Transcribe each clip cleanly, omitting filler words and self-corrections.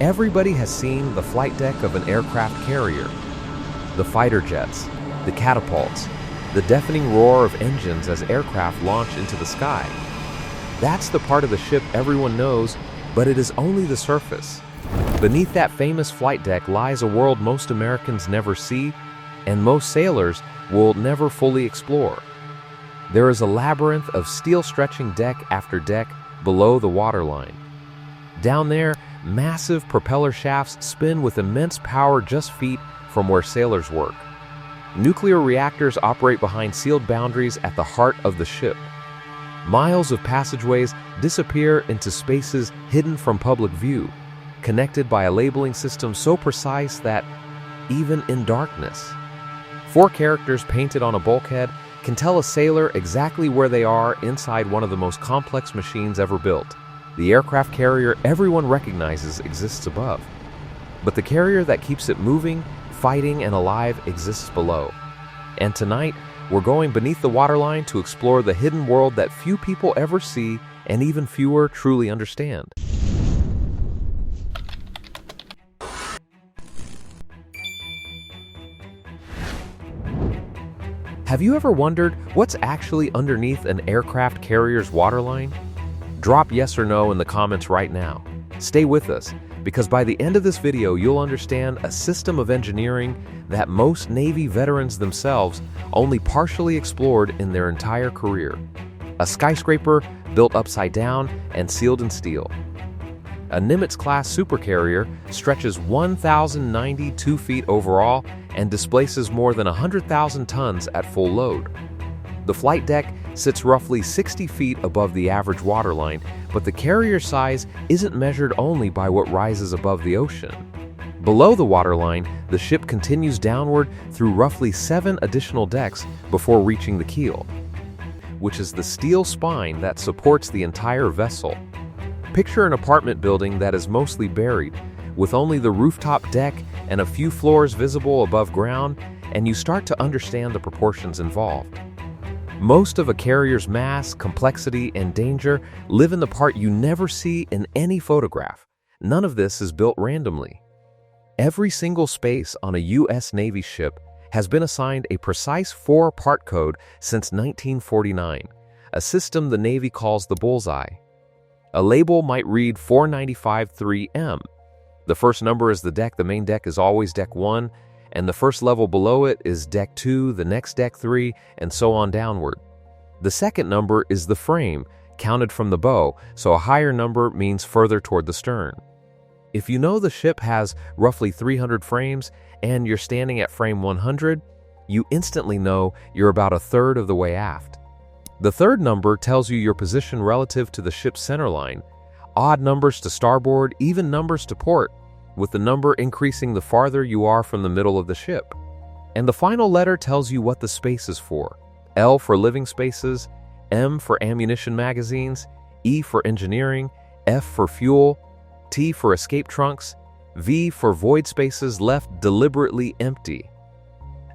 Everybody has seen the flight deck of an aircraft carrier. The fighter jets, the catapults, the deafening roar of engines as aircraft launch into the sky. That's the part of the ship everyone knows, but it is only the surface. Beneath that famous flight deck lies a world most Americans never see, and most sailors will never fully explore. There is a labyrinth of steel-stretching deck after deck below the waterline. Down there, massive propeller shafts spin with immense power just feet from where sailors work. Nuclear reactors operate behind sealed boundaries at the heart of the ship. Miles of passageways disappear into spaces hidden from public view, connected by a labeling system so precise that, even in darkness, 4 characters painted on a bulkhead can tell a sailor exactly where they are inside one of the most complex machines ever built. The aircraft carrier everyone recognizes exists above, but the carrier that keeps it moving, fighting, and alive exists below. And tonight, we're going beneath the waterline to explore the hidden world that few people ever see and even fewer truly understand. Have you ever wondered what's actually underneath an aircraft carrier's waterline? Drop yes or no in the comments right now. Stay with us, because by the end of this video, you'll understand a system of engineering that most Navy veterans themselves only partially explored in their entire career. A skyscraper built upside down and sealed in steel. A Nimitz-class supercarrier stretches 1,092 feet overall and displaces more than 100,000 tons at full load. The flight deck sits roughly 60 feet above the average waterline, but the carrier size isn't measured only by what rises above the ocean. Below the waterline, the ship continues downward through roughly 7 additional decks before reaching the keel, which is the steel spine that supports the entire vessel. Picture an apartment building that is mostly buried, with only the rooftop deck and a few floors visible above ground, and you start to understand the proportions involved. Most of a carrier's mass, complexity, and danger live in the part you never see in any photograph. None of this is built randomly. Every single space on a U.S. Navy ship has been assigned a precise 4-part code since 1949, a system the Navy calls the bullseye. A label might read 495-3M. The first number is the deck. The main deck is always Deck 1, and the first level below it is Deck 2, the next Deck 3, and so on downward. The second number is the frame, counted from the bow, so a higher number means further toward the stern. If you know the ship has roughly 300 frames and you're standing at frame 100, you instantly know you're about a third of the way aft. The third number tells you your position relative to the ship's centerline, odd numbers to starboard, even numbers to port, with the number increasing the farther you are from the middle of the ship. And the final letter tells you what the space is for. L for living spaces, M for ammunition magazines, E for engineering, F for fuel, T for escape trunks, V for void spaces left deliberately empty.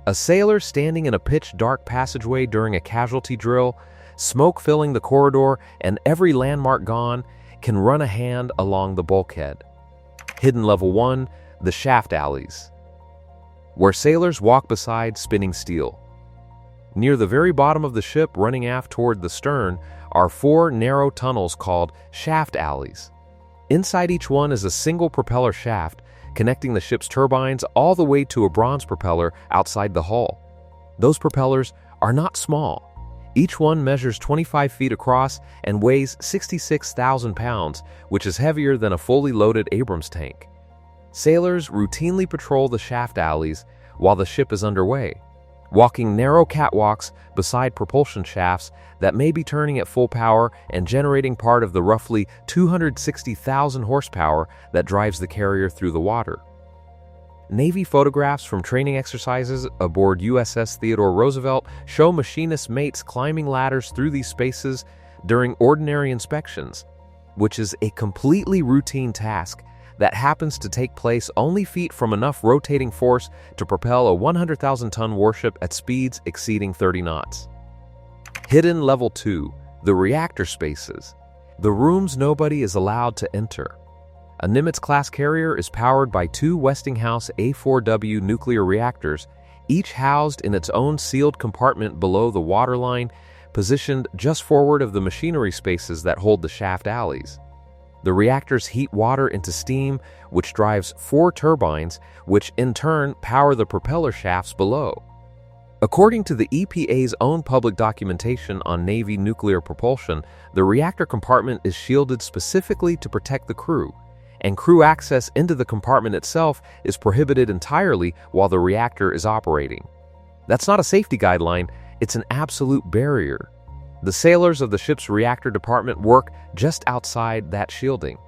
A sailor standing in a pitch-dark passageway during a casualty drill, smoke filling the corridor, and every landmark gone, can run a hand along the bulkhead. Hidden Level 1, the shaft alleys, where sailors walk beside spinning steel. Near the very bottom of the ship, running aft toward the stern, are 4 narrow tunnels called shaft alleys. Inside each one is a single propeller shaft, connecting the ship's turbines all the way to a bronze propeller outside the hull. Those propellers are not small. Each one measures 25 feet across and weighs 66,000 pounds, which is heavier than a fully loaded Abrams tank. Sailors routinely patrol the shaft alleys while the ship is underway, walking narrow catwalks beside propulsion shafts that may be turning at full power and generating part of the roughly 260,000 horsepower that drives the carrier through the water. Navy photographs from training exercises aboard USS Theodore Roosevelt show machinist mates climbing ladders through these spaces during ordinary inspections, which is a completely routine task that happens to take place only feet from enough rotating force to propel a 100,000-ton warship at speeds exceeding 30 knots. Hidden Level 2, the reactor spaces, the rooms nobody is allowed to enter. A Nimitz-class carrier is powered by two Westinghouse A4W nuclear reactors, each housed in its own sealed compartment below the waterline, positioned just forward of the machinery spaces that hold the shaft alleys. The reactors heat water into steam, which drives 4 turbines, which in turn power the propeller shafts below. According to the EPA's own public documentation on Navy nuclear propulsion, the reactor compartment is shielded specifically to protect the crew, and crew access into the compartment itself is prohibited entirely while the reactor is operating. That's not a safety guideline, it's an absolute barrier. The sailors of the ship's reactor department work just outside that shielding,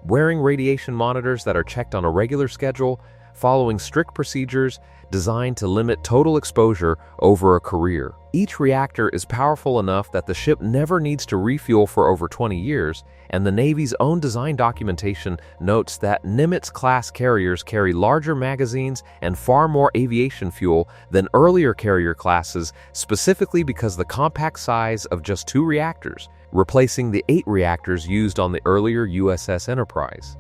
wearing radiation monitors that are checked on a regular schedule, following strict procedures designed to limit total exposure over a career. Each reactor is powerful enough that the ship never needs to refuel for over 20 years, and the Navy's own design documentation notes that Nimitz-class carriers carry larger magazines and far more aviation fuel than earlier carrier classes, specifically because the compact size of just 2 reactors, replacing the 8 reactors used on the earlier USS Enterprise,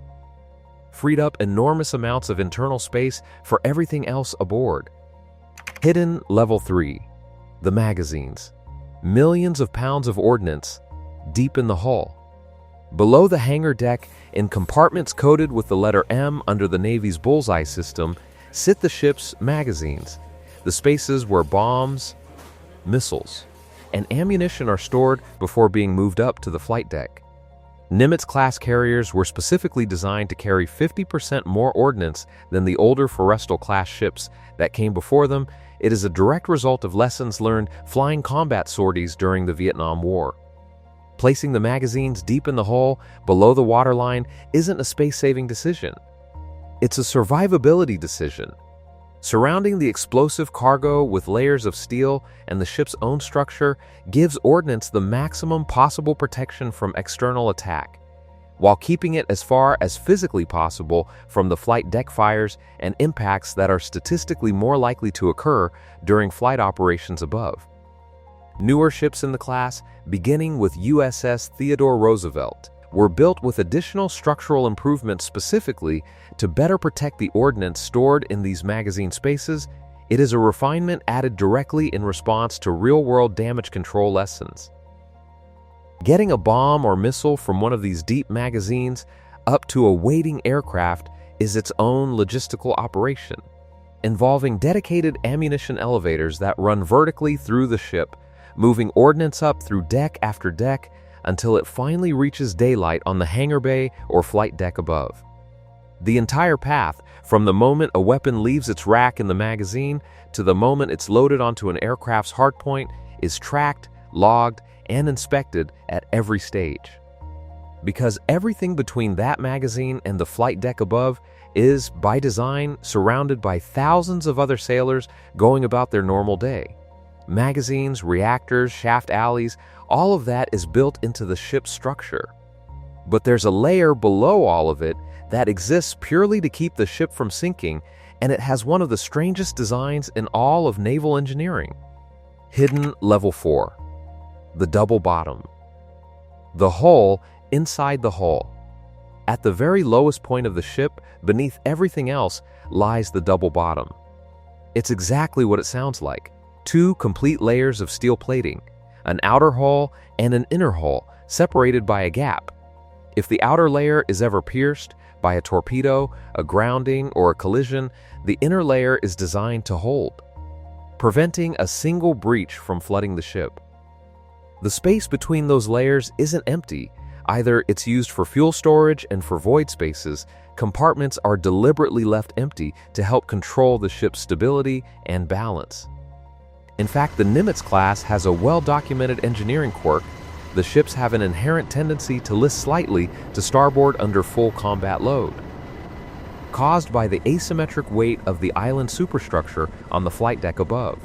freed up enormous amounts of internal space for everything else aboard. Hidden Level 3. The magazines. Millions of pounds of ordnance deep in the hull. Below the hangar deck, in compartments coated with the letter M under the Navy's bullseye system, sit the ship's magazines, the spaces where bombs, missiles, and ammunition are stored before being moved up to the flight deck. Nimitz-class carriers were specifically designed to carry 50% more ordnance than the older Forrestal-class ships that came before them. It is a direct result of lessons learned flying combat sorties during the Vietnam War. Placing the magazines deep in the hull, below the waterline, isn't a space-saving decision. It's a survivability decision. Surrounding the explosive cargo with layers of steel and the ship's own structure gives ordnance the maximum possible protection from external attack, while keeping it as far as physically possible from the flight deck fires and impacts that are statistically more likely to occur during flight operations above. Newer ships in the class, beginning with USS Theodore Roosevelt, were built with additional structural improvements specifically to better protect the ordnance stored in these magazine spaces. It is a refinement added directly in response to real-world damage control lessons. Getting a bomb or missile from one of these deep magazines up to a waiting aircraft is its own logistical operation, involving dedicated ammunition elevators that run vertically through the ship, moving ordnance up through deck after deck until it finally reaches daylight on the hangar bay or flight deck above. The entire path, from the moment a weapon leaves its rack in the magazine to the moment it's loaded onto an aircraft's hardpoint, is tracked, logged, and inspected at every stage. Because everything between that magazine and the flight deck above is, by design, surrounded by thousands of other sailors going about their normal day. Magazines, reactors, shaft alleys, all of that is built into the ship's structure. But there's a layer below all of it that exists purely to keep the ship from sinking, and it has one of the strangest designs in all of naval engineering. Hidden Level 4. The double bottom. The hull inside the hull. At the very lowest point of the ship, beneath everything else, lies the double bottom. It's exactly what it sounds like. 2 complete layers of steel plating, an outer hull and an inner hull separated by a gap. If the outer layer is ever pierced by a torpedo, a grounding, or a collision, the inner layer is designed to hold, preventing a single breach from flooding the ship. The space between those layers isn't empty. Either it's used for fuel storage and for void spaces. Compartments are deliberately left empty to help control the ship's stability and balance. In fact, the Nimitz class has a well-documented engineering quirk. The ships have an inherent tendency to list slightly to starboard under full combat load, caused by the asymmetric weight of the island superstructure on the flight deck above.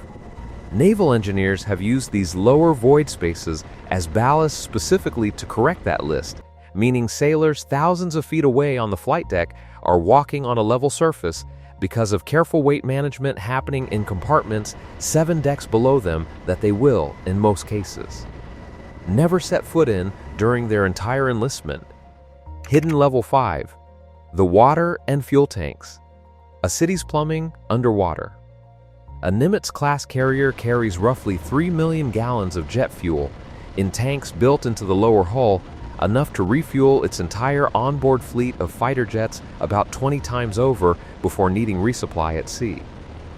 Naval engineers have used these lower void spaces as ballast specifically to correct that list, meaning sailors thousands of feet away on the flight deck are walking on a level surface because of careful weight management happening in compartments 7 decks below them that they will, in most cases, never set foot in during their entire enlistment. Hidden Level 5. The water and fuel tanks. A city's plumbing underwater. A Nimitz-class carrier carries roughly 3 million gallons of jet fuel in tanks built into the lower hull, enough to refuel its entire onboard fleet of fighter jets about 20 times over before needing resupply at sea.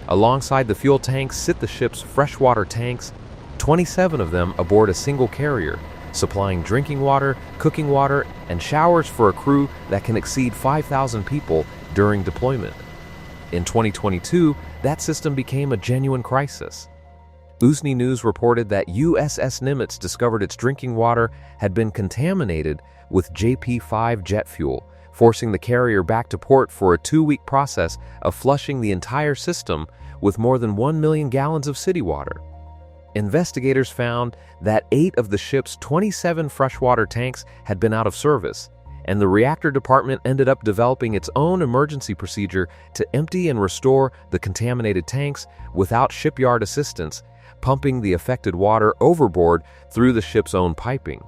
Alongside the fuel tanks sit the ship's freshwater tanks, 27 of them aboard a single carrier, supplying drinking water, cooking water, and showers for a crew that can exceed 5,000 people during deployment. In 2022, that system became a genuine crisis. USNI News reported that USS Nimitz discovered its drinking water had been contaminated with JP5 jet fuel, forcing the carrier back to port for a 2-week process of flushing the entire system with more than 1 million gallons of city water. Investigators found that 8 of the ship's 27 freshwater tanks had been out of service, and the reactor department ended up developing its own emergency procedure to empty and restore the contaminated tanks without shipyard assistance, pumping the affected water overboard through the ship's own piping.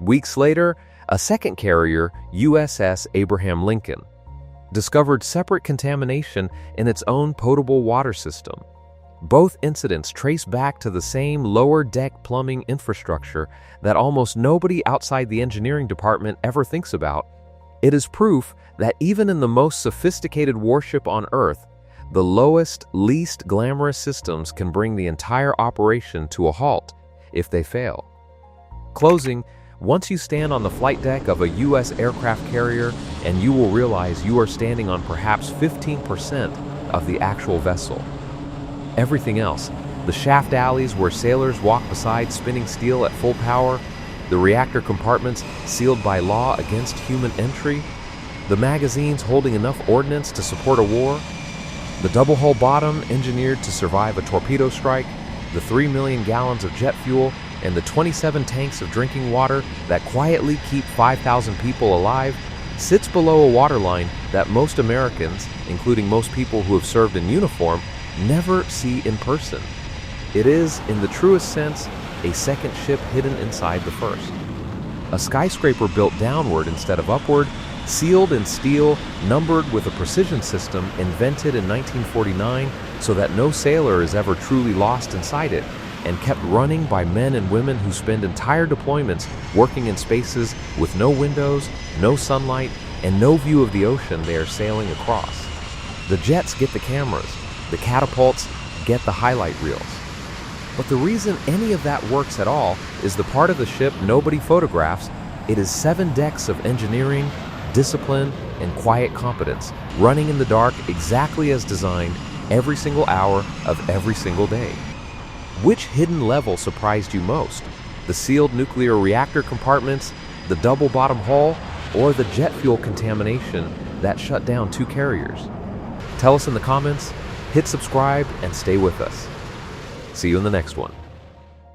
Weeks later, a second carrier, USS Abraham Lincoln, discovered separate contamination in its own potable water system. Both incidents trace back to the same lower deck plumbing infrastructure that almost nobody outside the engineering department ever thinks about. It is proof that even in the most sophisticated warship on Earth, the lowest, least glamorous systems can bring the entire operation to a halt if they fail. Closing, once you stand on the flight deck of a U.S. aircraft carrier, and you will realize you are standing on perhaps 15% of the actual vessel. Everything else, the shaft alleys where sailors walk beside spinning steel at full power, the reactor compartments sealed by law against human entry, the magazines holding enough ordnance to support a war, the double-hull bottom engineered to survive a torpedo strike, the 3 million gallons of jet fuel, and the 27 tanks of drinking water that quietly keep 5,000 people alive sits below a waterline that most Americans, including most people who have served in uniform, never see in person. It is, in the truest sense, a second ship hidden inside the first. A skyscraper built downward instead of upward, sealed in steel, numbered with a precision system invented in 1949 so that no sailor is ever truly lost inside it, and kept running by men and women who spend entire deployments working in spaces with no windows, no sunlight, and no view of the ocean they are sailing across. The jets get the cameras, the catapults get the highlight reels. But the reason any of that works at all is the part of the ship nobody photographs. It is 7 decks of engineering, discipline, and quiet competence, running in the dark exactly as designed every single hour of every single day. Which hidden level surprised you most? The sealed nuclear reactor compartments, the double bottom hull, or the jet fuel contamination that shut down 2 carriers? Tell us in the comments, hit subscribe, and stay with us. See you in the next one.